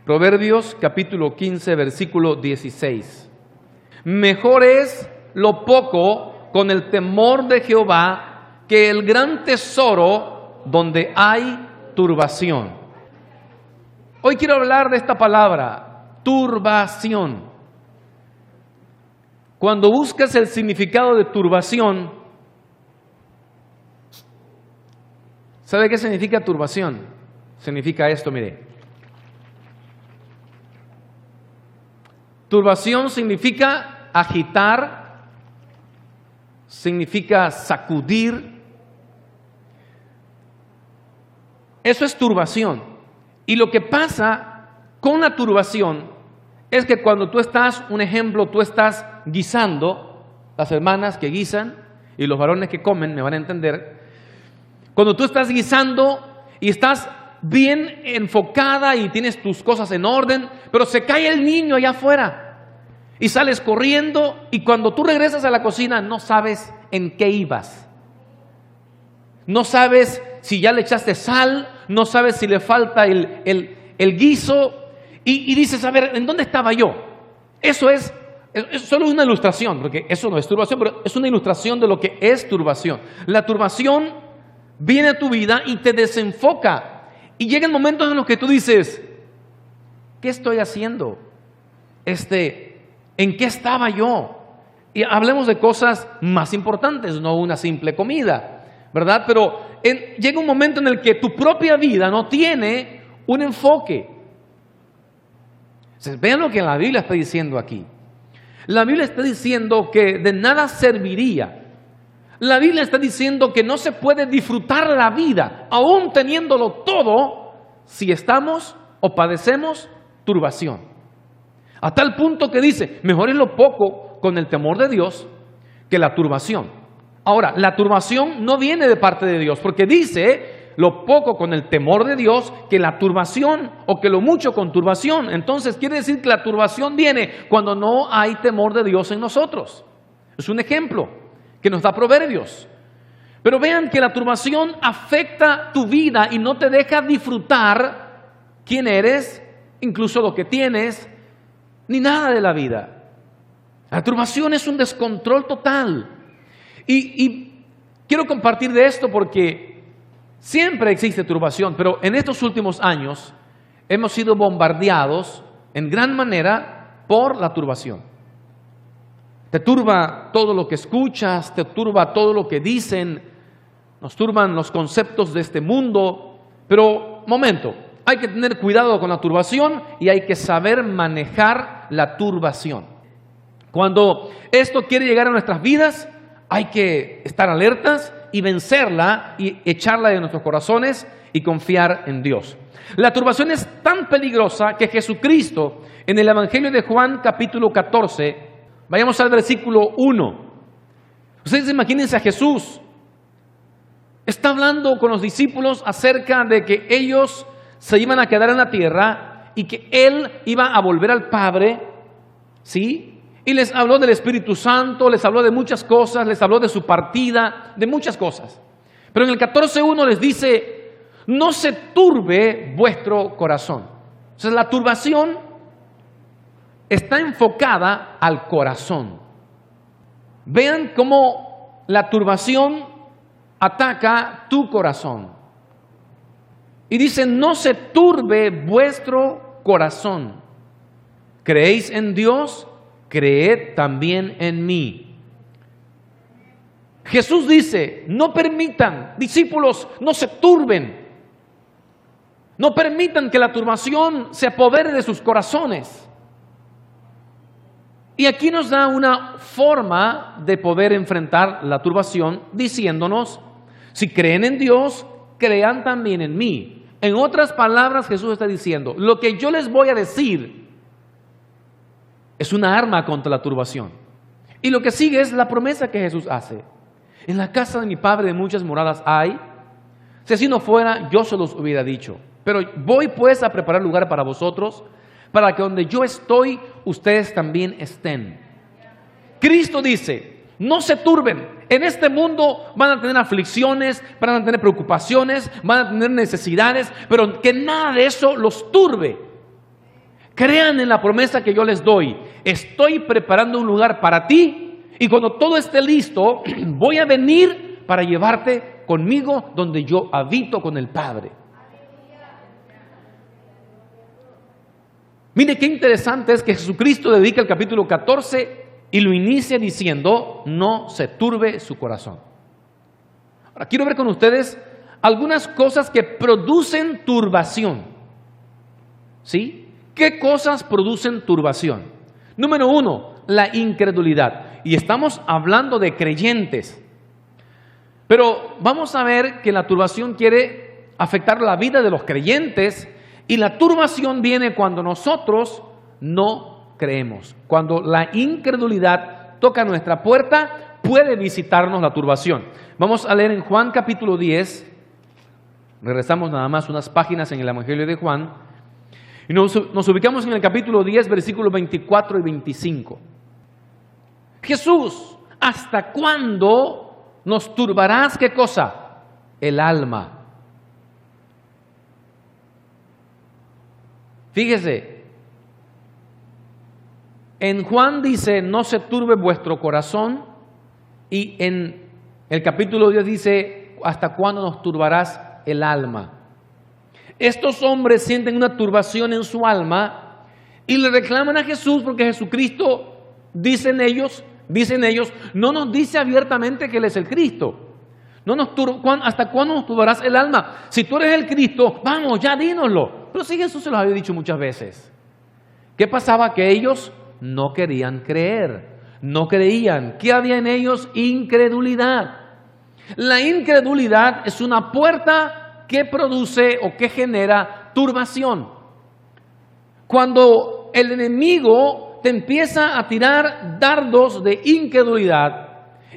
Proverbios capítulo 15, versículo 16. Mejor es lo poco con el temor de Jehová que el gran tesoro donde hay turbación. Hoy quiero hablar de esta palabra, turbación. Cuando buscas el significado de turbación, ¿sabe qué significa turbación? Significa esto, mire. Turbación significa agitar, significa sacudir. Eso es turbación. Y lo que pasa con la turbación es que cuando tú estás, un ejemplo, tú estás guisando, las hermanas que guisan y los varones que comen me van a entender. Cuando tú estás guisando y estás bien enfocada y tienes tus cosas en orden, pero se cae el niño allá afuera y sales corriendo y cuando tú regresas a la cocina no sabes en qué ibas. No sabes si ya le echaste sal, no sabes si le falta el guiso y dices, a ver, ¿en dónde estaba yo? Eso es solo una ilustración, porque eso no es turbación, pero es una ilustración de lo que es turbación. La turbación viene a tu vida y te desenfoca. Y llegan momentos en los que tú dices, ¿qué estoy haciendo? ¿En qué estaba yo? Y hablemos de cosas más importantes, no una simple comida, ¿verdad? Pero llega un momento en el que tu propia vida no tiene un enfoque. Entonces, vean lo que la Biblia está diciendo aquí. La Biblia está diciendo que de nada serviría. La Biblia está diciendo que no se puede disfrutar la vida, aún teniéndolo todo, si estamos o padecemos turbación. A tal punto que dice, mejor es lo poco con el temor de Dios que la turbación. Ahora, la turbación no viene de parte de Dios, porque dice lo poco con el temor de Dios que la turbación o que lo mucho con turbación. Entonces quiere decir que la turbación viene cuando no hay temor de Dios en nosotros. Es un ejemplo que nos da Proverbios. Pero vean que la turbación afecta tu vida y no te deja disfrutar quién eres, incluso lo que tienes, ni nada de la vida. La turbación es un descontrol total. Y quiero compartir de esto porque siempre existe turbación, pero en estos últimos años hemos sido bombardeados en gran manera por la turbación. Te turba todo lo que escuchas, te turba todo lo que dicen, nos turban los conceptos de este mundo, pero momento, hay que tener cuidado con la turbación y hay que saber manejar la turbación. Cuando esto quiere llegar a nuestras vidas, hay que estar alertas y vencerla y echarla de nuestros corazones y confiar en Dios. La turbación es tan peligrosa que Jesucristo, en el Evangelio de Juan capítulo 14, vayamos al versículo 1. Ustedes imagínense a Jesús. Está hablando con los discípulos acerca de que ellos se iban a quedar en la tierra y que Él iba a volver al Padre, ¿sí? Y les habló del Espíritu Santo, les habló de muchas cosas, les habló de su partida, de muchas cosas. Pero en el 14:1 les dice, no se turbe vuestro corazón. Entonces la turbación está enfocada al corazón. Vean cómo la turbación ataca tu corazón. Y dice, no se turbe vuestro corazón. ¿Creéis en Dios? Creed también en mí. Jesús dice, no permitan, discípulos, no se turben. No permitan que la turbación se apodere de sus corazones. Y aquí nos da una forma de poder enfrentar la turbación diciéndonos, si creen en Dios, crean también en mí. En otras palabras, Jesús está diciendo, lo que yo les voy a decir es una arma contra la turbación. Y lo que sigue es la promesa que Jesús hace. En la casa de mi Padre de muchas moradas hay. Si así no fuera, yo se los hubiera dicho. Pero voy pues a preparar lugar para vosotros, para que donde yo estoy, ustedes también estén. Cristo dice, no se turben. En este mundo van a tener aflicciones, van a tener preocupaciones, van a tener necesidades, pero que nada de eso los turbe. Crean en la promesa que yo les doy. Estoy preparando un lugar para ti y cuando todo esté listo, voy a venir para llevarte conmigo donde yo habito con el Padre. Mire qué interesante es que Jesucristo dedica el capítulo 14 y lo inicia diciendo, no se turbe su corazón. Ahora quiero ver con ustedes algunas cosas que producen turbación. ¿Sí? ¿Qué cosas producen turbación? Número 1, la incredulidad. Y estamos hablando de creyentes. Pero vamos a ver que la turbación quiere afectar la vida de los creyentes y la turbación viene cuando nosotros no creemos. Cuando la incredulidad toca nuestra puerta, puede visitarnos la turbación. Vamos a leer en Juan capítulo 10. Regresamos nada más unas páginas en el Evangelio de Juan. Y nos ubicamos en el capítulo 10, versículos 24 y 25. Jesús, ¿hasta cuándo nos turbarás? ¿Qué cosa? El alma. Fíjese, en Juan dice, no se turbe vuestro corazón, y en el capítulo 10 dice, ¿hasta cuándo nos turbarás el alma? Estos hombres sienten una turbación en su alma y le reclaman a Jesús porque Jesucristo, dicen ellos, no nos dice abiertamente que Él es el Cristo. ¿Hasta cuándo nos turbarás el alma? Si tú eres el Cristo, vamos, ya dínoslo. Pero sí, Jesús se los había dicho muchas veces. ¿Qué pasaba? Que ellos no querían creer, no creían. ¿Qué había en ellos? Incredulidad. La incredulidad es una puerta que produce o que genera turbación. Cuando el enemigo te empieza a tirar dardos de incredulidad,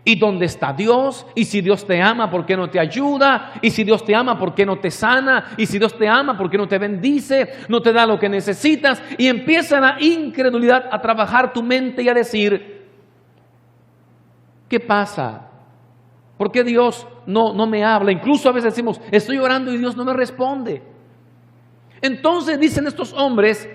¿y dónde está Dios? Y si Dios te ama, ¿por qué no te ayuda? Y si Dios te ama, ¿por qué no te sana? Y si Dios te ama, ¿por qué no te bendice? No te da lo que necesitas. Y empieza la incredulidad a trabajar tu mente y a decir, ¿qué pasa? ¿Por qué Dios no me habla? Incluso a veces decimos, estoy orando y Dios no me responde. Entonces dicen estos hombres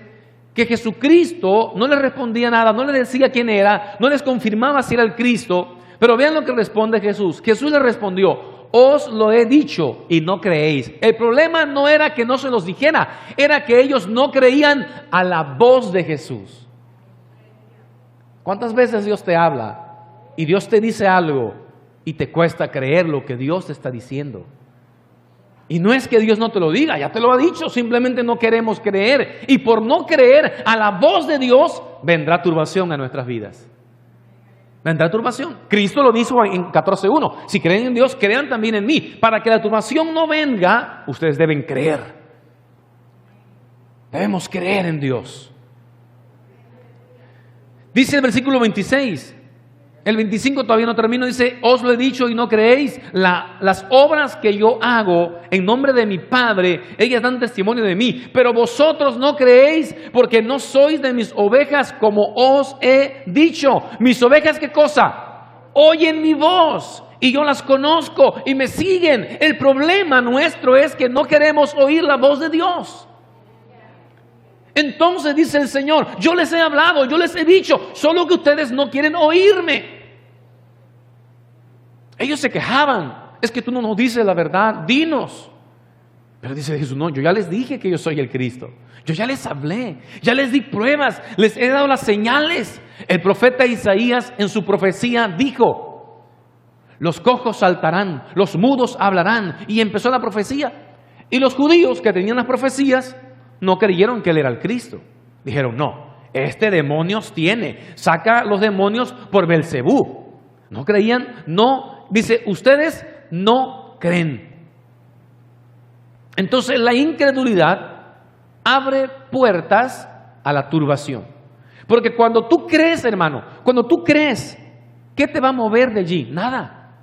que Jesucristo no les respondía nada, no les decía quién era, no les confirmaba si era el Cristo. Pero vean lo que responde Jesús. Jesús les respondió, os lo he dicho y no creéis. El problema no era que no se los dijera, era que ellos no creían a la voz de Jesús. ¿Cuántas veces Dios te habla y Dios te dice algo y te cuesta creer lo que Dios te está diciendo? Y no es que Dios no te lo diga, ya te lo ha dicho, simplemente no queremos creer. Y por no creer a la voz de Dios, vendrá turbación a nuestras vidas. Vendrá turbación. Cristo lo dijo en 14:1. Si creen en Dios, crean también en mí. Para que la turbación no venga, ustedes deben creer. Debemos creer en Dios. Dice el versículo 26. El 25 todavía no termino. Dice, os lo he dicho y no creéis. Las obras que yo hago en nombre de mi Padre, ellas dan testimonio de mí. Pero vosotros no creéis porque no sois de mis ovejas como os he dicho. Mis ovejas, ¿qué cosa? Oyen mi voz y yo las conozco y me siguen. El problema nuestro es que no queremos oír la voz de Dios. Entonces dice el Señor, yo les he hablado, yo les he dicho, solo que ustedes no quieren oírme. Ellos se quejaban, es que tú no nos dices la verdad, dinos. Pero dice Jesús, no, yo ya les dije que yo soy el Cristo. Yo ya les hablé, ya les di pruebas, les he dado las señales. El profeta Isaías en su profecía dijo, los cojos saltarán, los mudos hablarán. Y empezó la profecía. Y los judíos que tenían las profecías no creyeron que Él era el Cristo. Dijeron, no, este demonios tiene, saca los demonios por Belcebú. No creían, no, dice, ustedes no creen. Entonces la incredulidad abre puertas a la turbación. Porque cuando tú crees, hermano, cuando tú crees, ¿qué te va a mover de allí? Nada.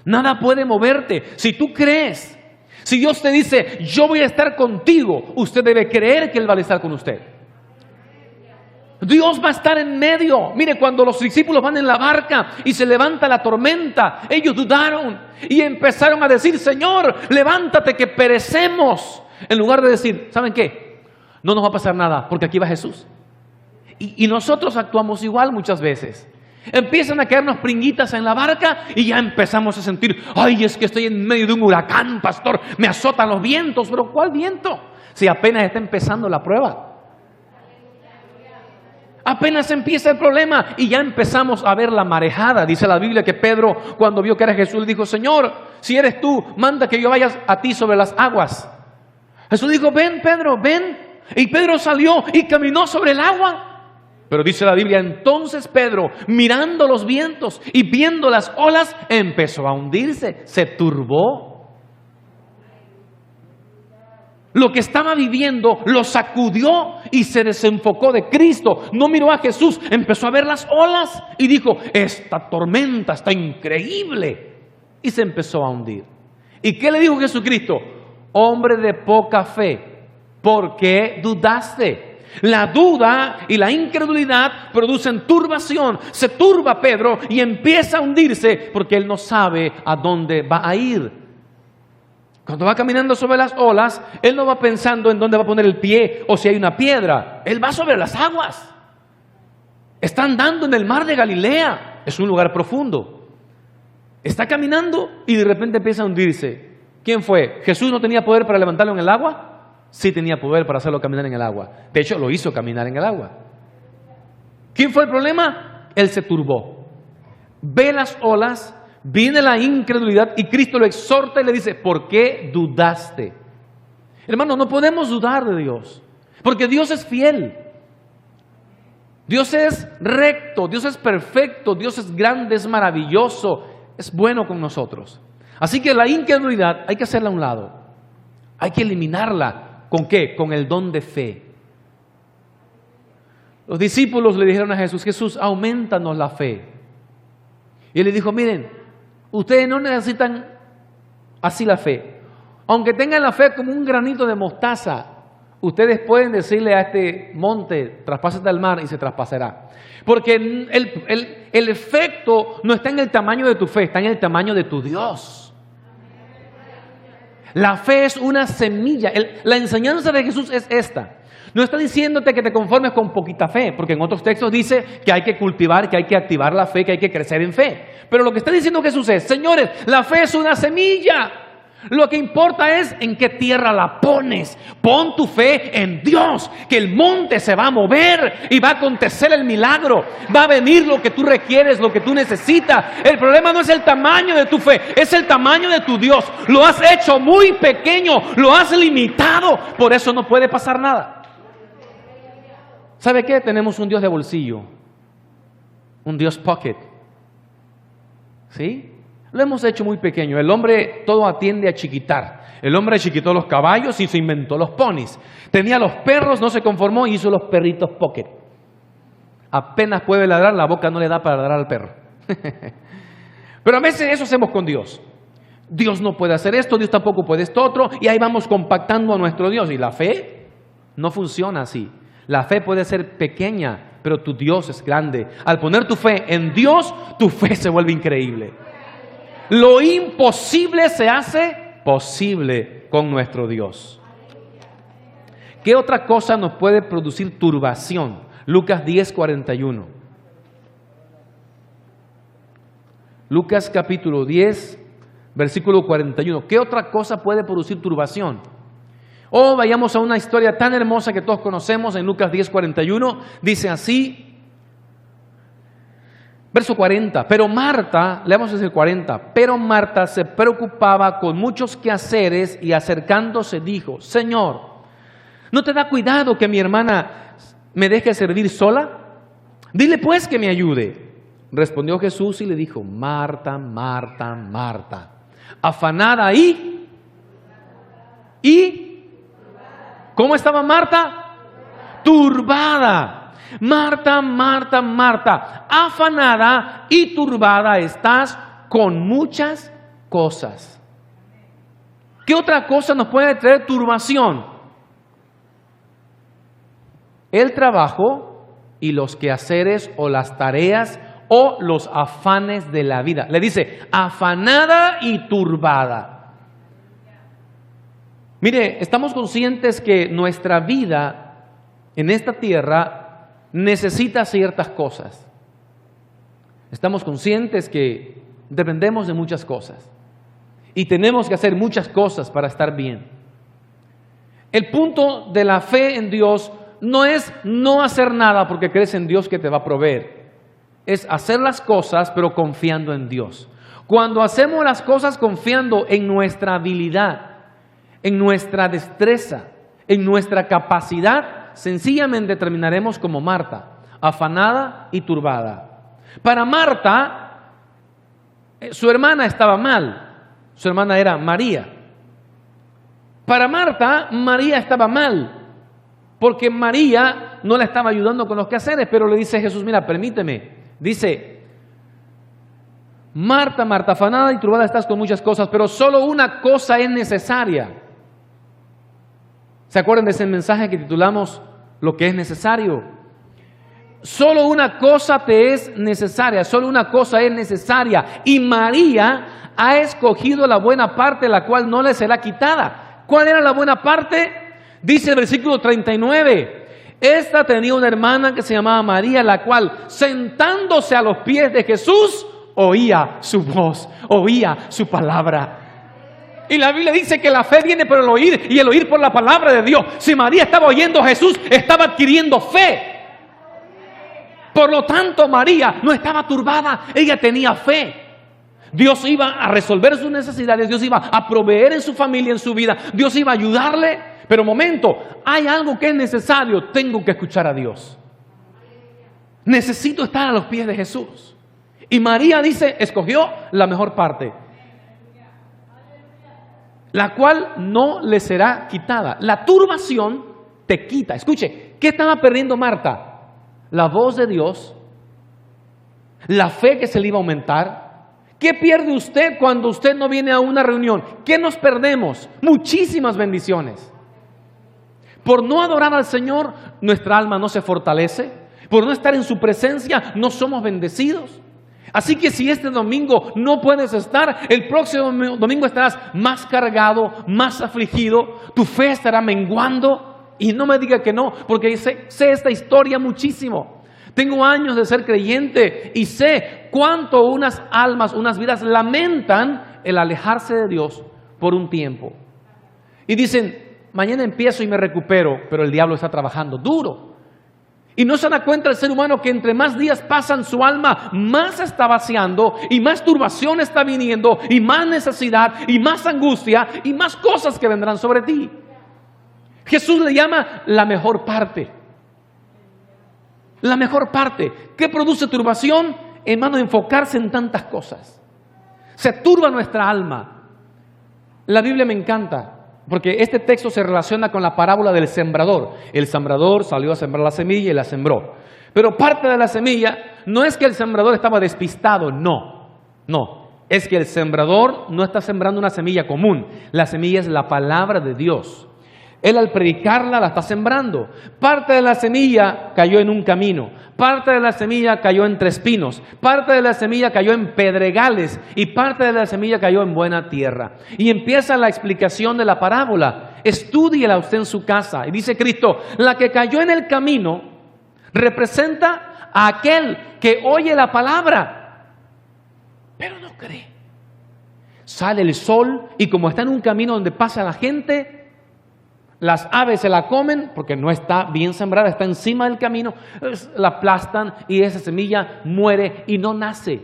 Nada puede moverte. Si tú crees, si Dios te dice, yo voy a estar contigo, usted debe creer que Él va a estar con usted. Dios va a estar en medio. Mire, cuando los discípulos van en la barca y se levanta la tormenta, ellos dudaron y empezaron a decir, Señor, levántate que perecemos. En lugar de decir, ¿saben qué? no nos va a pasar nada porque aquí va Jesús. Y nosotros actuamos igual muchas veces. Empiezan a caernos pringuitas en la barca y ya empezamos a sentir, ay, es que estoy en medio de un huracán, pastor, me azotan los vientos. Pero ¿cuál viento? Si apenas está empezando la prueba. Apenas empieza el problema y ya empezamos a ver la marejada. Dice la Biblia que Pedro, cuando vio que era Jesús, le dijo, Señor, si eres tú, manda que yo vaya a ti sobre las aguas. Jesús dijo, ven Pedro, ven. Y Pedro salió y caminó sobre el agua. Pero dice la Biblia, entonces Pedro, mirando los vientos y viendo las olas, empezó a hundirse, se turbó. Lo que estaba viviendo lo sacudió y se desenfocó de Cristo. No miró a Jesús, empezó a ver las olas y dijo, esta tormenta está increíble. Y se empezó a hundir. ¿Y qué le dijo Jesucristo? Hombre de poca fe, ¿por qué dudaste? La duda y la incredulidad producen turbación. Se turba Pedro y empieza a hundirse porque él no sabe a dónde va a ir. Cuando va caminando sobre las olas, él no va pensando en dónde va a poner el pie o si hay una piedra. Él va sobre las aguas. Está andando en el mar de Galilea. Es un lugar profundo. Está caminando y de repente empieza a hundirse. ¿Quién fue? ¿Jesús no tenía poder para levantarlo en el agua? Sí tenía poder para hacerlo caminar en el agua. De hecho, lo hizo caminar en el agua. ¿Quién fue el problema? Él se turbó. Ve las olas, viene la incredulidad y Cristo lo exhorta y le dice, ¿por qué dudaste? Hermano, no podemos dudar de Dios, porque Dios es fiel. Dios es recto, Dios es perfecto, Dios es grande, es maravilloso, es bueno con nosotros. Así que la incredulidad hay que hacerla a un lado. Hay que eliminarla. ¿Con qué? Con el don de fe. Los discípulos le dijeron a Jesús, Jesús, aumentanos la fe. Y él le dijo, miren, ustedes no necesitan así la fe. Aunque tengan la fe como un granito de mostaza, ustedes pueden decirle a este monte, traspásate al mar y se traspasará. Porque el efecto no está en el tamaño de tu fe, está en el tamaño de tu Dios. La fe es una semilla. La enseñanza de Jesús es esta. No está diciéndote que te conformes con poquita fe, porque en otros textos dice que hay que cultivar, que hay que activar la fe, que hay que crecer en fe. Pero lo que está diciendo Jesús es, señores, la fe es una semilla. Lo que importa es en qué tierra la pones. Pon tu fe en Dios, que el monte se va a mover y va a acontecer el milagro. Va a venir lo que tú requieres, lo que tú necesitas. El problema no es el tamaño de tu fe, es el tamaño de tu Dios. Lo has hecho muy pequeño, lo has limitado, por eso no puede pasar nada. ¿Sabe qué? Tenemos un Dios de bolsillo, un Dios pocket. ¿Sí? Lo hemos hecho muy pequeño. El hombre todo atiende a chiquitar. El hombre chiquitó los caballos y se inventó los ponis. Tenía los perros, no se conformó y hizo los perritos pocket. Apenas puede ladrar, la boca no le da para ladrar al perro. Pero a veces eso hacemos con Dios. Dios no puede hacer esto, Dios tampoco puede esto otro, y ahí vamos compactando a nuestro Dios. Y la fe no funciona así. La fe puede ser pequeña, pero tu Dios es grande. Al poner tu fe en Dios, tu fe se vuelve increíble. Lo imposible se hace posible con nuestro Dios. ¿Qué otra cosa nos puede producir turbación? Lucas 10:41. Lucas capítulo 10, versículo 41. ¿Qué otra cosa puede producir turbación? O vayamos a una historia tan hermosa que todos conocemos en Lucas 10:41. Dice así. Verso 40, pero Marta, leamos desde el 40, pero Marta se preocupaba con muchos quehaceres y acercándose dijo, Señor, ¿no te da cuidado que mi hermana me deje servir sola? Dile pues que me ayude. Respondió Jesús y le dijo, Marta, Marta, Marta, afanada y ¿cómo estaba Marta? Turbada. Marta, Marta, Marta, afanada y turbada estás con muchas cosas. ¿Qué otra cosa nos puede traer turbación? El trabajo y los quehaceres o las tareas o los afanes de la vida. Le dice, afanada y turbada. Mire, estamos conscientes que nuestra vida en esta tierra necesita ciertas cosas. Estamos conscientes que dependemos de muchas cosas y tenemos que hacer muchas cosas para estar bien. El punto de la fe en Dios no es no hacer nada porque crees en Dios que te va a proveer. Es hacer las cosas pero confiando en Dios. Cuando hacemos las cosas confiando en nuestra habilidad, en nuestra destreza, en nuestra capacidad, sencillamente terminaremos como Marta, afanada y turbada. Para Marta, su hermana estaba mal. Su hermana era María. Para Marta, María estaba mal, porque María no la estaba ayudando con los quehaceres, pero le dice Jesús, mira, permíteme. Dice, Marta, Marta, afanada y turbada estás con muchas cosas, pero solo una cosa es necesaria. ¿Se acuerdan de ese mensaje que titulamos Lo que es necesario? Solo una cosa te es necesaria, solo una cosa es necesaria. Y María ha escogido la buena parte, la cual no le será quitada. ¿Cuál era la buena parte? Dice el versículo 39. Esta tenía una hermana que se llamaba María, la cual sentándose a los pies de Jesús, oía su voz, oía su palabra. Y la Biblia dice que la fe viene por el oír y el oír por la palabra de Dios. Si María estaba oyendo a Jesús, estaba adquiriendo fe. Por lo tanto, María no estaba turbada, ella tenía fe. Dios iba a resolver sus necesidades, Dios iba a proveer en su familia, en su vida, Dios iba a ayudarle. Pero momento, hay algo que es necesario, tengo que escuchar a Dios. Necesito estar a los pies de Jesús. Y María dice, escogió la mejor parte, la cual no le será quitada. La turbación te quita. Escuche, ¿qué estaba perdiendo Marta? La voz de Dios, la fe que se le iba a aumentar. ¿Qué pierde usted cuando usted no viene a una reunión? ¿Qué nos perdemos? Muchísimas bendiciones. Por no adorar al Señor, nuestra alma no se fortalece. Por no estar en su presencia, no somos bendecidos. Así que si este domingo no puedes estar, el próximo domingo estarás más cargado, más afligido, tu fe estará menguando. Y no me diga que no, porque sé esta historia muchísimo. Tengo años de ser creyente y sé cuánto unas almas, unas vidas lamentan el alejarse de Dios por un tiempo. Y dicen, mañana empiezo y me recupero, pero el diablo está trabajando duro. Y no se da cuenta el ser humano que entre más días pasan, su alma más se está vaciando y más turbación está viniendo y más necesidad y más angustia y más cosas que vendrán sobre ti. Jesús le llama la mejor parte. La mejor parte. ¿Qué produce turbación? Hermano, enfocarse en tantas cosas. Se turba nuestra alma. La Biblia me encanta, porque este texto se relaciona con la parábola del sembrador. El sembrador salió a sembrar la semilla y la sembró. Pero parte de la semilla no es que el sembrador estaba despistado, no. Es que el sembrador no está sembrando una semilla común. La semilla es la palabra de Dios. Él al predicarla la está sembrando. Parte de la semilla cayó en un camino, parte de la semilla cayó entre espinos, parte de la semilla cayó en pedregales y parte de la semilla cayó en buena tierra. Y empieza la explicación de la parábola. Estúdiela usted en su casa. Y dice Cristo, la que cayó en el camino representa a aquel que oye la palabra, pero no cree. Sale el sol y como está en un camino donde pasa la gente, las aves se la comen porque no está bien sembrada, está encima del camino, la aplastan y esa semilla muere y no nace.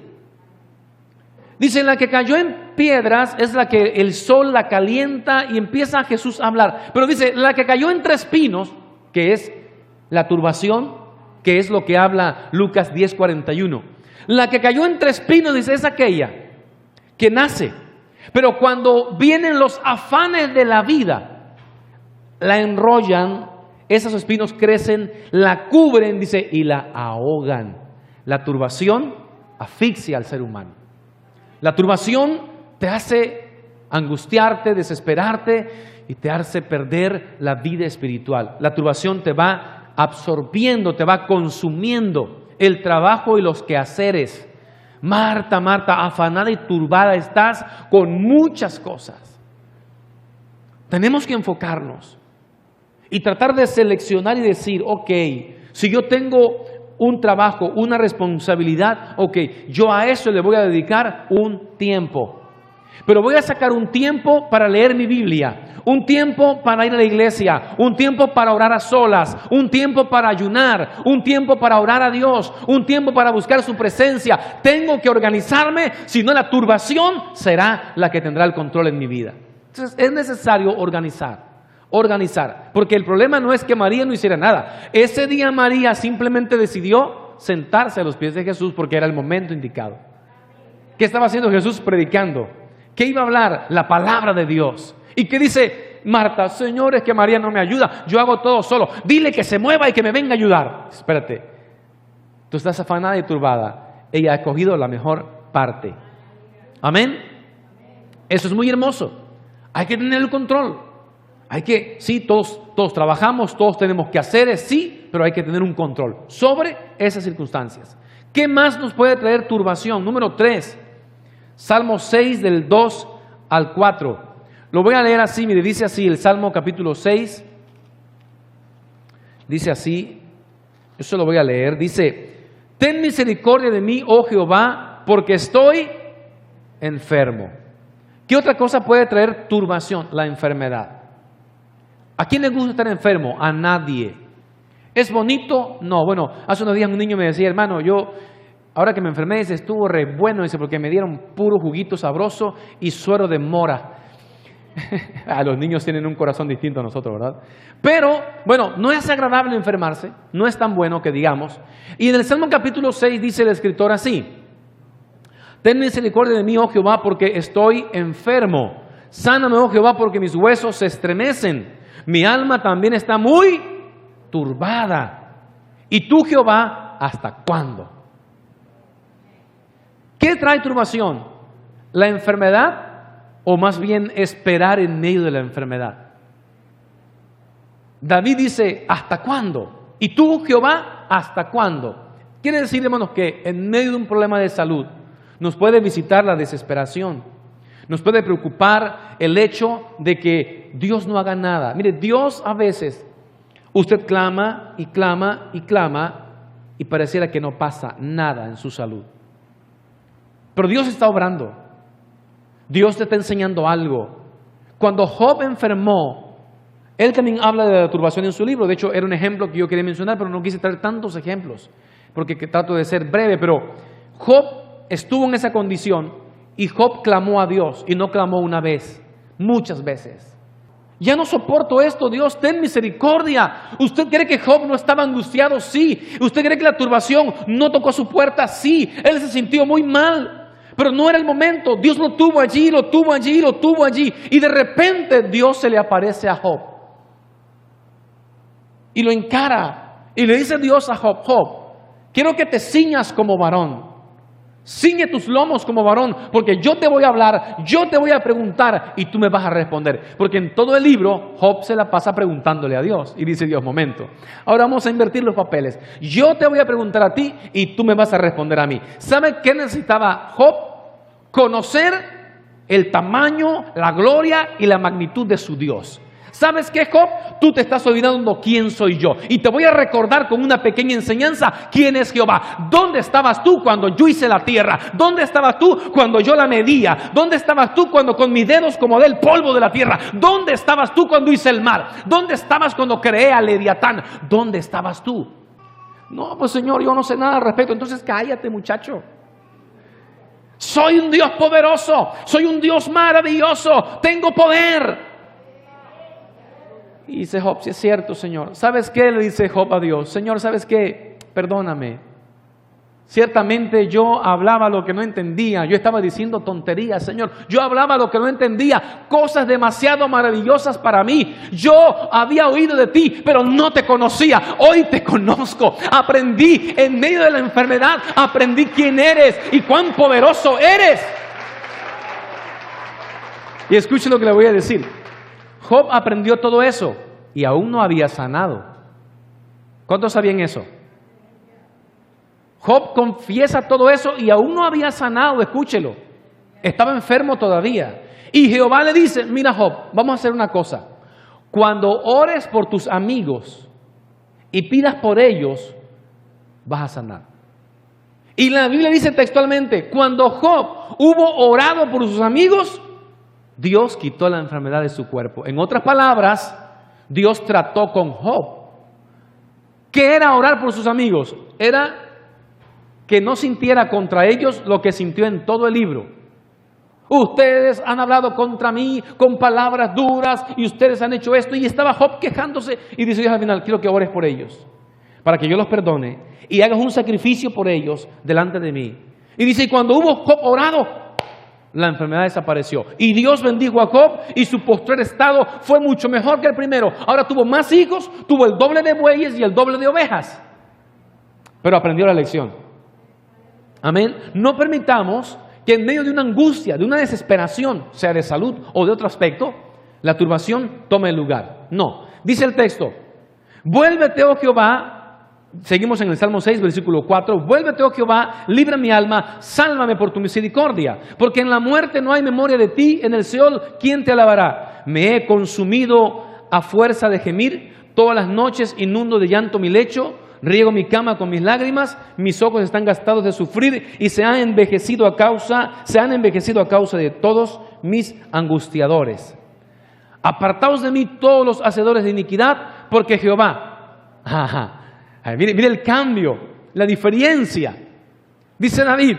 Dice, la que cayó en piedras es la que el sol la calienta y empieza Jesús a hablar. Pero dice, la que cayó entre espinos, que es la turbación, que es lo que habla Lucas 10:41. La que cayó entre espinos, dice, es aquella que nace. Pero cuando vienen los afanes de la vida, la enrollan, esos espinos crecen, la cubren, dice, y la ahogan. La turbación asfixia al ser humano. La turbación te hace angustiarte, desesperarte y te hace perder la vida espiritual. La turbación te va absorbiendo, te va consumiendo el trabajo y los quehaceres. Marta, Marta, afanada y turbada estás con muchas cosas. Tenemos que enfocarnos y tratar de seleccionar y decir, ok, si yo tengo un trabajo, una responsabilidad, ok, yo a eso le voy a dedicar un tiempo. Pero voy a sacar un tiempo para leer mi Biblia, un tiempo para ir a la iglesia, un tiempo para orar a solas, un tiempo para ayunar, un tiempo para orar a Dios, un tiempo para buscar su presencia. Tengo que organizarme, si no la turbación será la que tendrá el control en mi vida. Entonces es necesario organizar, porque el problema no es que María no hiciera nada. Ese día María simplemente decidió sentarse a los pies de Jesús porque era el momento indicado. ¿Qué estaba haciendo Jesús predicando? ¿Qué iba a hablar? La palabra de Dios. ¿Y qué dice Marta? Señor, es que María no me ayuda, yo hago todo solo. Dile que se mueva y que me venga a ayudar. Espérate, tú estás afanada y turbada. Ella ha escogido la mejor parte. Amén. Eso es muy hermoso. Hay que tener el control. Sí, todos trabajamos, todos tenemos que hacer, sí, pero hay que tener un control sobre esas circunstancias. ¿Qué más nos puede traer turbación? Número 3, Salmo 6 del 2 al 4. Lo voy a leer así, mire, dice así el Salmo capítulo 6. Dice así, eso lo voy a leer. Dice, ten misericordia de mí, oh Jehová, porque estoy enfermo. ¿Qué otra cosa puede traer turbación? La enfermedad. ¿A quién le gusta estar enfermo? A nadie. ¿Es bonito? No. Bueno, hace unos días un niño me decía, hermano, ahora que me enfermé, estuvo re bueno, porque me dieron puro juguito sabroso y suero de mora. A los niños tienen un corazón distinto a nosotros, ¿verdad? Pero, bueno, no es agradable enfermarse, no es tan bueno que digamos. Y en el Salmo capítulo 6 dice el escritor así, ten misericordia de mí, oh Jehová, porque estoy enfermo. Sáname, oh Jehová, porque mis huesos se estremecen. Mi alma también está muy turbada. ¿Y tú, Jehová, hasta cuándo? ¿Qué trae turbación? ¿La enfermedad? O más bien esperar en medio de la enfermedad. David dice, ¿hasta cuándo? ¿Y tú, Jehová, hasta cuándo? Quiere decir, hermanos, que en medio de un problema de salud nos puede visitar la desesperación. Nos puede preocupar el hecho de que Dios no haga nada. Mire, Dios a veces, usted clama y clama y clama y pareciera que no pasa nada en su salud. Pero Dios está obrando. Dios te está enseñando algo. Cuando Job enfermó, él también habla de la turbación en su libro. De hecho, era un ejemplo que yo quería mencionar, pero no quise traer tantos ejemplos, porque trato de ser breve. Pero Job estuvo en esa condición y Job clamó a Dios, y no clamó una vez, muchas veces. Ya no soporto esto, Dios, ten misericordia. ¿Usted cree que Job no estaba angustiado? Sí. ¿Usted cree que la turbación no tocó su puerta? Sí. Él se sintió muy mal. Pero no era el momento. Dios lo tuvo allí, lo tuvo allí, lo tuvo allí. Y de repente Dios se le aparece a Job. Y lo encara. Y le dice Dios a Job, Job, quiero que te ciñas como varón. Ciñe tus lomos como varón, porque yo te voy a hablar, yo te voy a preguntar y tú me vas a responder. Porque en todo el libro Job se la pasa preguntándole a Dios. Y dice Dios, momento, ahora vamos a invertir los papeles. Yo te voy a preguntar a ti y tú me vas a responder a mí. ¿Sabe qué necesitaba Job? Conocer el tamaño, la gloria y la magnitud de su Dios. ¿Sabes qué, Job? Tú te estás olvidando quién soy yo. Y te voy a recordar con una pequeña enseñanza quién es Jehová. ¿Dónde estabas tú cuando yo hice la tierra? ¿Dónde estabas tú cuando yo la medía? ¿Dónde estabas tú cuando con mis dedos acomodé el polvo de la tierra? ¿Dónde estabas tú cuando hice el mar? ¿Dónde estabas cuando creé a Leviatán? ¿Dónde estabas tú? No, pues Señor, yo no sé nada al respecto. Entonces cállate, muchacho. Soy un Dios poderoso, soy un Dios maravilloso, tengo poder. Y dice Job, si es cierto, Señor. ¿Sabes qué? Le dice Job a Dios, Señor, ¿sabes qué? Perdóname. Ciertamente yo hablaba lo que no entendía, yo estaba diciendo tonterías, Señor. Yo hablaba lo que no entendía, cosas demasiado maravillosas para mí. Yo había oído de ti, pero no te conocía. Hoy te conozco. Aprendí en medio de la enfermedad, aprendí quién eres y cuán poderoso eres. Y escuche lo que le voy a decir. Job aprendió todo eso y aún no había sanado. ¿Cuántos sabían eso? Job confiesa todo eso y aún no había sanado, escúchelo. Estaba enfermo todavía. Y Jehová le dice, mira Job, vamos a hacer una cosa. cuando ores por tus amigos y pidas por ellos, vas a sanar. Y la Biblia dice textualmente, cuando Job hubo orado por sus amigos, Dios quitó la enfermedad de su cuerpo. En otras palabras, Dios trató con Job. ¿Qué era orar por sus amigos? Era que no sintiera contra ellos lo que sintió en todo el libro. Ustedes han hablado contra mí con palabras duras y ustedes han hecho esto. Y estaba Job quejándose y dice Dios al final, quiero que ores por ellos, para que yo los perdone y hagas un sacrificio por ellos delante de mí. Y dice, y cuando hubo Job orado, la enfermedad desapareció. Y Dios bendijo a Job y su postrer estado fue mucho mejor que el primero. Ahora tuvo más hijos, tuvo el doble de bueyes y el doble de ovejas. Pero aprendió la lección. Amén. No permitamos que en medio de una angustia, de una desesperación, sea de salud o de otro aspecto, la turbación tome el lugar. No. Dice el texto, vuélvete, oh Jehová. Seguimos en el Salmo 6, versículo 4. Vuélvete, oh Jehová, libra mi alma, sálvame por tu misericordia. Porque en la muerte no hay memoria de ti, en el Seol, ¿quién te alabará? Me he consumido a fuerza de gemir, todas las noches inundo de llanto mi lecho, riego mi cama con mis lágrimas, mis ojos están gastados de sufrir y se han envejecido a causa de todos mis angustiadores. Apartaos de mí todos los hacedores de iniquidad, porque Jehová... Mire el cambio, la diferencia. Dice David,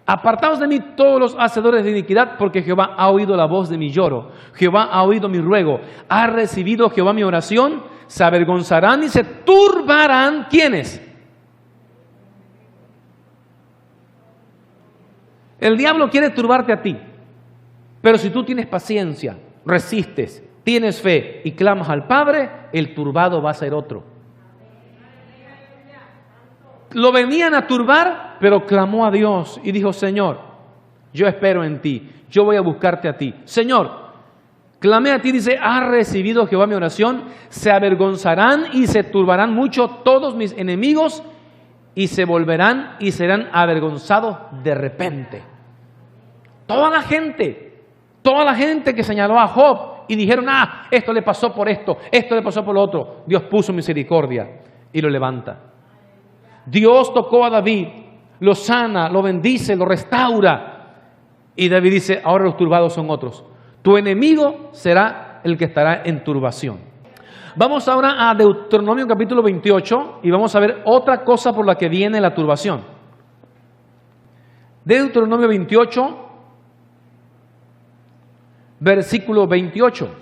apartaos de mí todos los hacedores de iniquidad, porque Jehová ha oído la voz de mi lloro. Jehová ha oído mi ruego. Ha recibido Jehová mi oración. Se avergonzarán y se turbarán. ¿Quiénes? El diablo quiere turbarte a ti. Pero si tú tienes paciencia, resistes, tienes fe y clamas al Padre, el turbado va a ser otro. Lo venían a turbar, pero clamó a Dios y dijo, Señor, yo espero en ti, yo voy a buscarte a ti. Señor, clamé a ti, dice, ha recibido Jehová mi oración, se avergonzarán y se turbarán mucho todos mis enemigos y se volverán y serán avergonzados de repente. Toda la gente que señaló a Job y dijeron, esto le pasó por esto le pasó por lo otro, Dios puso misericordia y lo levanta. Dios tocó a David, lo sana, lo bendice, lo restaura. Y David dice, ahora los turbados son otros. Tu enemigo será el que estará en turbación. Vamos ahora a Deuteronomio capítulo 28 y vamos a ver otra cosa por la que viene la turbación. Deuteronomio 28, versículo 28.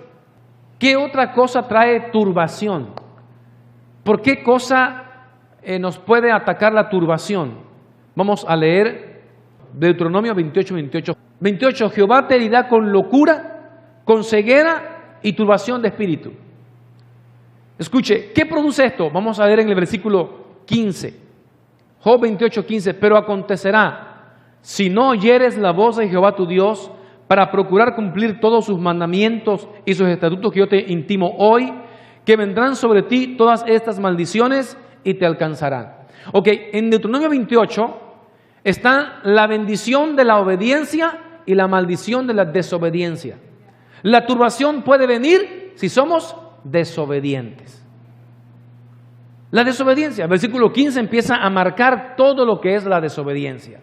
¿Qué otra cosa trae turbación? ¿Por qué cosa nos puede atacar la turbación? Vamos a leer Deuteronomio 28, 28. 28, Jehová te herirá con locura, con ceguera y turbación de espíritu. Escuche, ¿qué produce esto? Vamos a ver en el versículo 15. Job 28, 15. Pero acontecerá, si no oyeres la voz de Jehová tu Dios, para procurar cumplir todos sus mandamientos y sus estatutos que yo te intimo hoy, que vendrán sobre ti todas estas maldiciones y te alcanzarán. Ok, en Deuteronomio 28 está la bendición de la obediencia y la maldición de la desobediencia. La turbación puede venir si somos desobedientes. La desobediencia, versículo 15 empieza a marcar todo lo que es la desobediencia.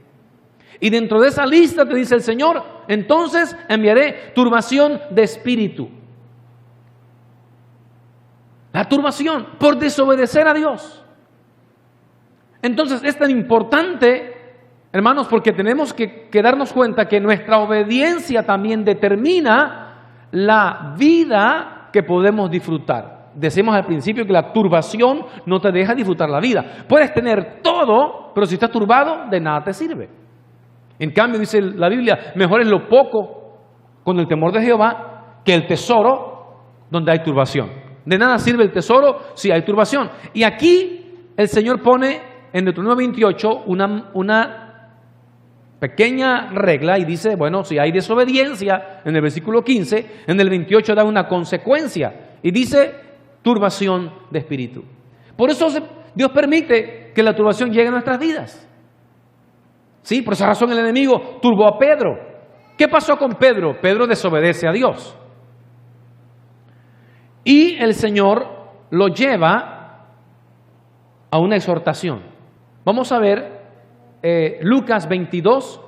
Y dentro de esa lista te dice el Señor, entonces enviaré turbación de espíritu. La turbación por desobedecer a Dios. Entonces es tan importante, hermanos, porque tenemos que darnos cuenta que nuestra obediencia también determina la vida que podemos disfrutar. Decimos al principio que la turbación no te deja disfrutar la vida. Puedes tener todo, pero si estás turbado, de nada te sirve. En cambio, dice la Biblia, mejor es lo poco con el temor de Jehová que el tesoro donde hay turbación. De nada sirve el tesoro si hay turbación. Y aquí el Señor pone en Deuteronomio 28 una pequeña regla y dice, bueno, si hay desobediencia, en el versículo 15, en el 28 da una consecuencia y dice turbación de espíritu. Por eso Dios permite que la turbación llegue a nuestras vidas. Sí, por esa razón el enemigo turbó a Pedro. ¿Qué pasó con Pedro? Pedro desobedece a Dios. Y el Señor lo lleva a una exhortación. Vamos a ver Lucas 22,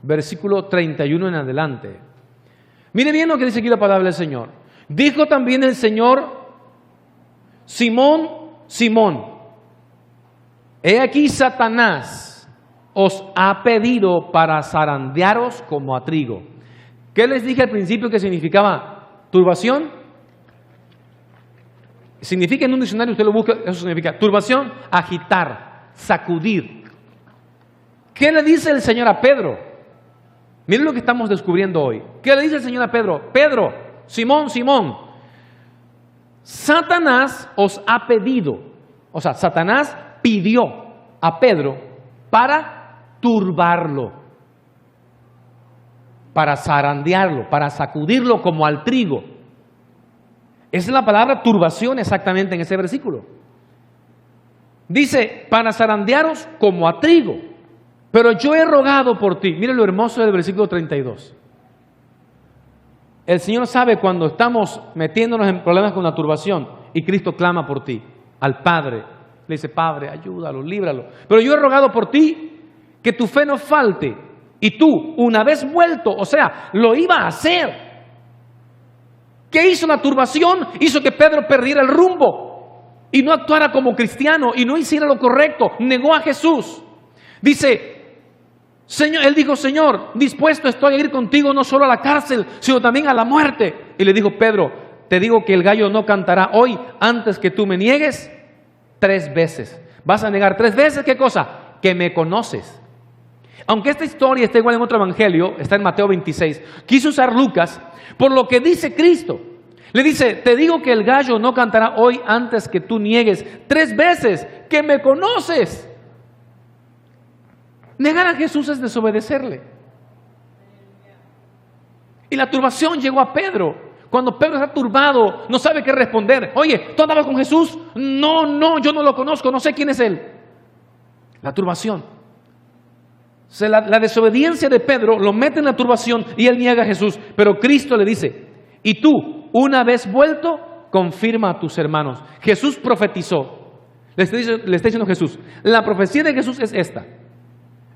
versículo 31 en adelante. Mire bien lo que dice aquí la palabra del Señor. Dijo también el Señor: Simón, Simón, he aquí Satanás os ha pedido para zarandearos como a trigo. ¿Qué les dije al principio que significaba turbación? Significa en un diccionario, usted lo busca, eso significa turbación, agitar, sacudir. ¿Qué le dice el Señor a Pedro? Miren lo que estamos descubriendo hoy. ¿Qué le dice el Señor a Pedro? Pedro, Simón, Simón, Satanás os ha pedido, o sea, Satanás pidió a Pedro para turbarlo, para zarandearlo, para sacudirlo como al trigo. Esa es la palabra turbación exactamente en ese versículo. Dice, para zarandearos como a trigo. Pero yo he rogado por ti. Mire lo hermoso del versículo 32. El Señor sabe cuando estamos metiéndonos en problemas con la turbación y Cristo clama por ti al Padre. Le dice, Padre, ayúdalo, líbralo. Pero yo he rogado por ti que tu fe no falte. Y tú, una vez vuelto, o sea, lo iba a hacer. ¿Qué hizo la turbación? Hizo que Pedro perdiera el rumbo y no actuara como cristiano y no hiciera lo correcto. Negó a Jesús. Dice, Señor, él dijo, Señor, dispuesto estoy a ir contigo no solo a la cárcel, sino también a la muerte. Y le dijo, Pedro, te digo que el gallo no cantará hoy antes que tú me niegues 3 veces. ¿Vas a negar 3 veces? ¿Qué cosa? Que me conoces. Aunque esta historia está igual en otro evangelio, está en Mateo 26, quiso usar Lucas por lo que dice Cristo. Le dice, te digo que el gallo no cantará hoy antes que tú niegues 3 veces que me conoces. Negar a Jesús es desobedecerle. Y la turbación llegó a Pedro. Cuando Pedro está turbado, no sabe qué responder. Oye, ¿tú andabas con Jesús? No, yo no lo conozco, no sé quién es él. La turbación. O sea, la desobediencia de Pedro lo mete en la turbación y él niega a Jesús. Pero Cristo le dice, y tú, una vez vuelto, confirma a tus hermanos. Jesús profetizó. Le está diciendo Jesús, la profecía de Jesús es esta.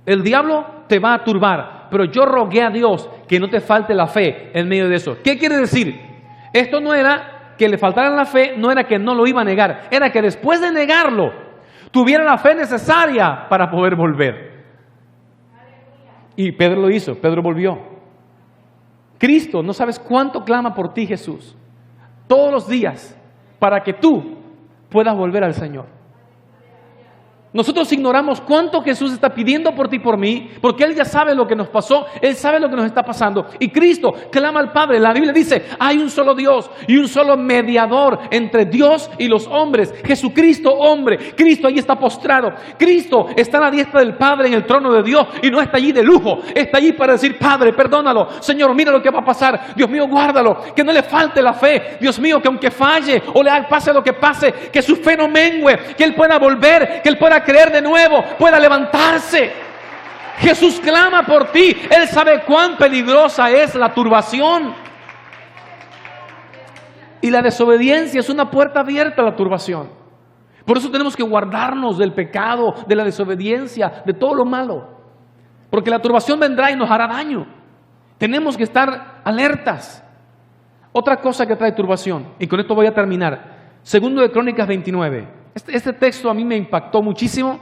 El diablo te va a turbar, pero yo rogué a Dios que no te falte la fe en medio de eso. ¿Qué quiere decir? Esto no era que le faltara la fe, no era que no lo iba a negar, era que después de negarlo, tuviera la fe necesaria para poder volver. Y Pedro lo hizo, Pedro volvió. Cristo, no sabes cuánto clama por ti Jesús, todos los días, para que tú puedas volver al Señor. Nosotros ignoramos cuánto Jesús está pidiendo por ti y por mí, porque Él ya sabe lo que nos pasó, Él sabe lo que nos está pasando. Y Cristo clama al Padre. La Biblia dice, hay un solo Dios y un solo mediador entre Dios y los hombres. Jesucristo, hombre. Cristo ahí está postrado. Cristo está a la diestra del Padre en el trono de Dios y no está allí de lujo. Está allí para decir, Padre, perdónalo. Señor, mira lo que va a pasar. Dios mío, guárdalo. Que no le falte la fe. Dios mío, que aunque falle o le pase lo que pase, que su fe no mengue, que Él pueda volver, que Él pueda creer de nuevo, pueda levantarse. Jesús clama por ti. Él sabe cuán peligrosa es la turbación. Y la desobediencia es una puerta abierta a la turbación. Por eso tenemos que guardarnos del pecado, de la desobediencia, de todo lo malo. Porque la turbación vendrá y nos hará daño. Tenemos que estar alertas. Otra cosa que trae turbación, y con esto voy a terminar. Segundo de Crónicas 29. Este texto a mí me impactó muchísimo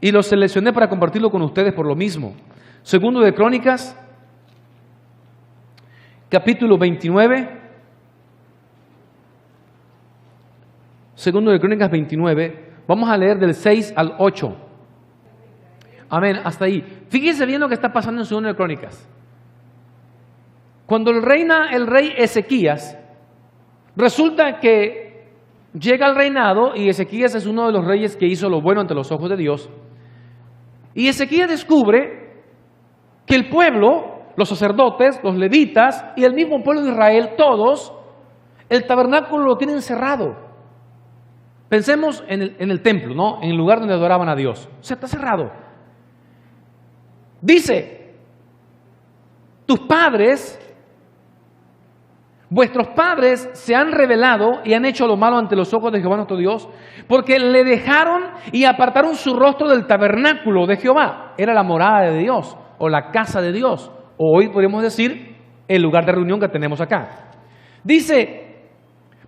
y lo seleccioné para compartirlo con ustedes por lo mismo. Segundo de Crónicas, capítulo 29. Segundo de Crónicas 29. Vamos a leer del 6 al 8. Amén, hasta ahí. Fíjense bien lo que está pasando en Segundo de Crónicas. Cuando reina el rey Ezequías, resulta que llega al reinado y Ezequías es uno de los reyes que hizo lo bueno ante los ojos de Dios. Y Ezequías descubre que el pueblo, los sacerdotes, los levitas y el mismo pueblo de Israel, todos, el tabernáculo lo tienen cerrado. Pensemos en el templo, ¿no? En el lugar donde adoraban a Dios. O sea, está cerrado. Dice, tus padres vuestros padres se han rebelado y han hecho lo malo ante los ojos de Jehová nuestro Dios, porque le dejaron y apartaron su rostro del tabernáculo de Jehová. Era la morada de Dios, o la casa de Dios, o hoy podemos decir el lugar de reunión que tenemos acá. Dice,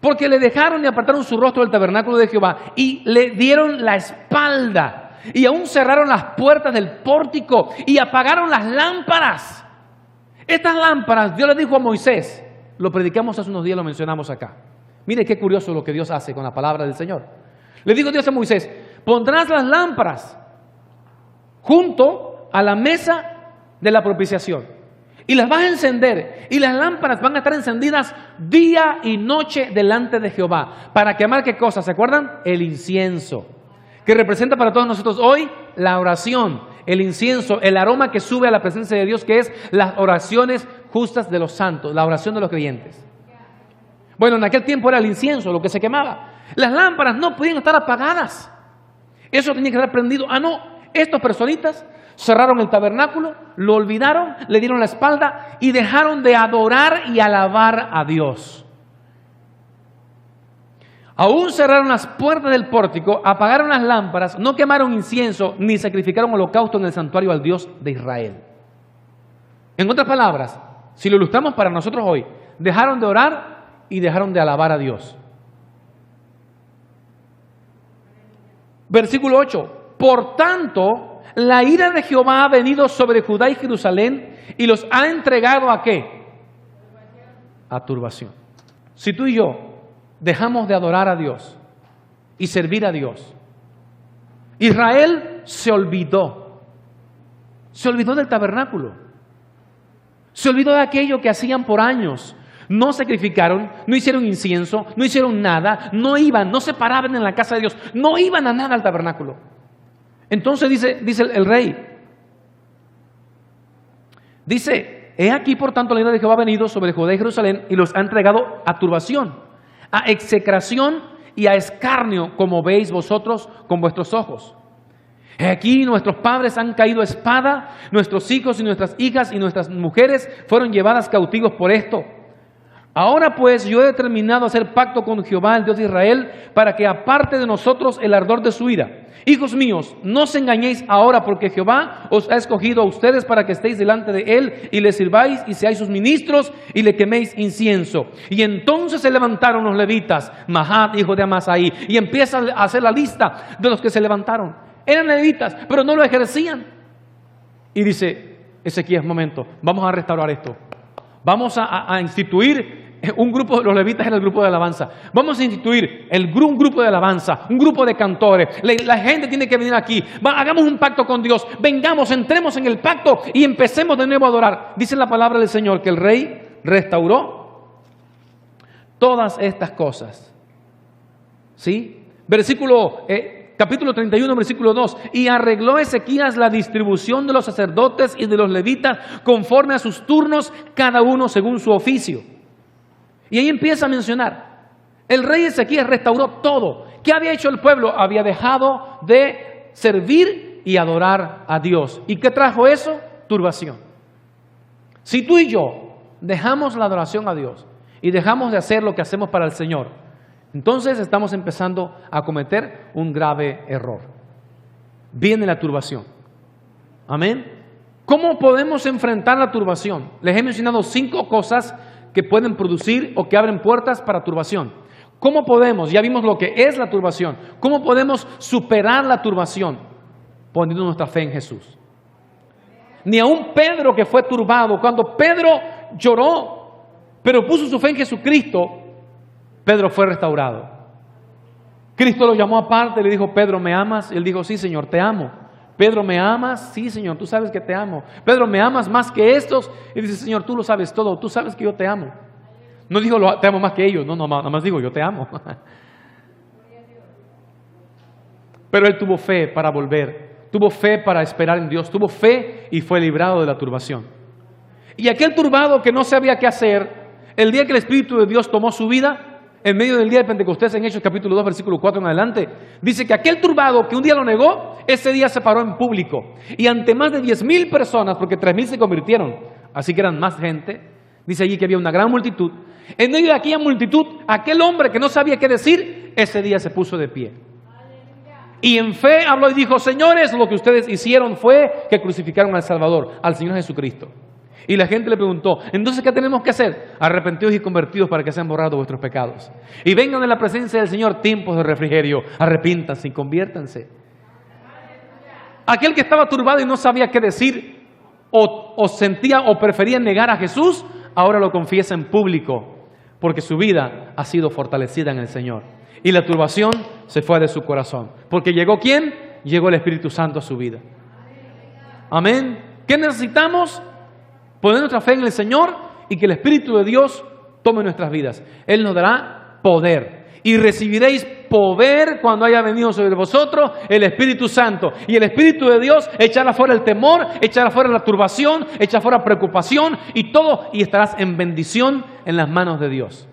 porque le dejaron y apartaron su rostro del tabernáculo de Jehová y le dieron la espalda y aún cerraron las puertas del pórtico y apagaron las lámparas. Estas lámparas, Dios le dijo a Moisés, lo predicamos hace unos días, lo mencionamos acá. Mire qué curioso lo que Dios hace con la palabra del Señor. Le dijo Dios a Moisés, pondrás las lámparas junto a la mesa de la propiciación y las vas a encender, y las lámparas van a estar encendidas día y noche delante de Jehová. ¿Para quemar qué cosa? ¿Se acuerdan? El incienso, que representa para todos nosotros hoy la oración, el incienso, el aroma que sube a la presencia de Dios, que es las oraciones justas de los santos, la oración de los creyentes. Bueno, en aquel tiempo era el incienso lo que se quemaba. Las lámparas no podían estar apagadas. Eso tenía que estar prendido. Ah, no, estos personitas cerraron el tabernáculo, lo olvidaron, le dieron la espalda y dejaron de adorar y alabar a Dios. Aún cerraron las puertas del pórtico, apagaron las lámparas, no quemaron incienso, ni sacrificaron holocausto en el santuario al Dios de Israel. En otras palabras, si lo ilustramos para nosotros hoy, dejaron de orar y dejaron de alabar a Dios. Versículo 8. Por tanto, la ira de Jehová ha venido sobre Judá y Jerusalén y los ha entregado ¿a qué? A turbación. Si tú y yo dejamos de adorar a Dios y servir a Dios, Israel se olvidó del tabernáculo, se olvidó de aquello que hacían por años. No sacrificaron, no hicieron incienso, no hicieron nada, no iban, no se paraban en la casa de Dios, no iban a nada al tabernáculo. Entonces dice el rey, dice, he aquí por tanto la ira de Jehová ha venido sobre Judá y Jerusalén y los ha entregado a turbación, a execración y a escarnio, como veis vosotros con vuestros ojos. He aquí nuestros padres han caído a espada, nuestros hijos y nuestras hijas y nuestras mujeres fueron llevadas cautivos por esto. Ahora pues yo he determinado hacer pacto con Jehová, el Dios de Israel, para que aparte de nosotros el ardor de su ira. Hijos míos, no os engañéis ahora, porque Jehová os ha escogido a ustedes para que estéis delante de él y le sirváis y seáis sus ministros y le queméis incienso. Y entonces se levantaron los levitas, Mahat, hijo de Amasai, y empieza a hacer la lista de los que se levantaron. Eran levitas, pero no lo ejercían. Y dice Ezequías, momento, vamos a restaurar esto. Vamos a instituir un grupo, los levitas era el grupo de alabanza. Vamos a instituir un grupo de alabanza, un grupo de cantores. La gente tiene que venir aquí. Hagamos un pacto con Dios. Vengamos, entremos en el pacto y empecemos de nuevo a adorar. Dice la palabra del Señor que el rey restauró todas estas cosas. ¿Sí? Capítulo 31, versículo 2. Y arregló Ezequías la distribución de los sacerdotes y de los levitas conforme a sus turnos, cada uno según su oficio. Y ahí empieza a mencionar, el rey Ezequías restauró todo. ¿Qué había hecho el pueblo? Había dejado de servir y adorar a Dios. ¿Y qué trajo eso? Turbación. Si tú y yo dejamos la adoración a Dios y dejamos de hacer lo que hacemos para el Señor, entonces estamos empezando a cometer un grave error. Viene la turbación. Amén. ¿Cómo podemos enfrentar la turbación? Les he mencionado 5 cosas que pueden producir o que abren puertas para turbación. ¿Cómo podemos? Ya vimos lo que es la turbación. ¿Cómo podemos superar la turbación? Poniendo nuestra fe en Jesús. Ni aun Pedro, que fue turbado, cuando Pedro lloró, pero puso su fe en Jesucristo, Pedro fue restaurado. Cristo lo llamó aparte y le dijo, Pedro, ¿me amas? Y él dijo, sí, Señor, te amo. Pedro, ¿me amas? Sí, Señor, tú sabes que te amo. Pedro, ¿me amas más que estos? Y dice, Señor, tú lo sabes todo, tú sabes que yo te amo. No dijo, te amo más que ellos, no, nada más digo, yo te amo. Pero él tuvo fe para volver, tuvo fe para esperar en Dios, tuvo fe y fue librado de la turbación. Y aquel turbado que no sabía qué hacer, el día que el Espíritu de Dios tomó su vida, en medio del día de Pentecostés, en Hechos capítulo 2, versículo 4 en adelante, dice que aquel turbado que un día lo negó, ese día se paró en público. Y ante más de 10,000 personas, porque 3,000 se convirtieron, así que eran más gente, dice allí que había una gran multitud, En medio de aquella multitud, aquel hombre que no sabía qué decir, ese día se puso de pie. Y en fe habló y dijo: señores, lo que ustedes hicieron fue que crucificaron al Salvador, al Señor Jesucristo. Y la gente le preguntó: entonces, ¿qué tenemos que hacer? Arrepentidos y convertidos para que sean borrados vuestros pecados. Y vengan en la presencia del Señor tiempos de refrigerio. Arrepiéntanse y conviértanse. Aquel que estaba turbado y no sabía qué decir, o sentía o prefería negar a Jesús, ahora lo confiesa en público, porque su vida ha sido fortalecida en el Señor. Y la turbación se fue de su corazón. Porque llegó ¿quién? Llegó el Espíritu Santo a su vida. Amén. ¿Qué necesitamos? Poner nuestra fe en el Señor y que el Espíritu de Dios tome nuestras vidas. Él nos dará poder. Y recibiréis poder cuando haya venido sobre vosotros el Espíritu Santo. Y el Espíritu de Dios echará fuera el temor, echará fuera la turbación, echará fuera preocupación y todo. Y estarás en bendición en las manos de Dios.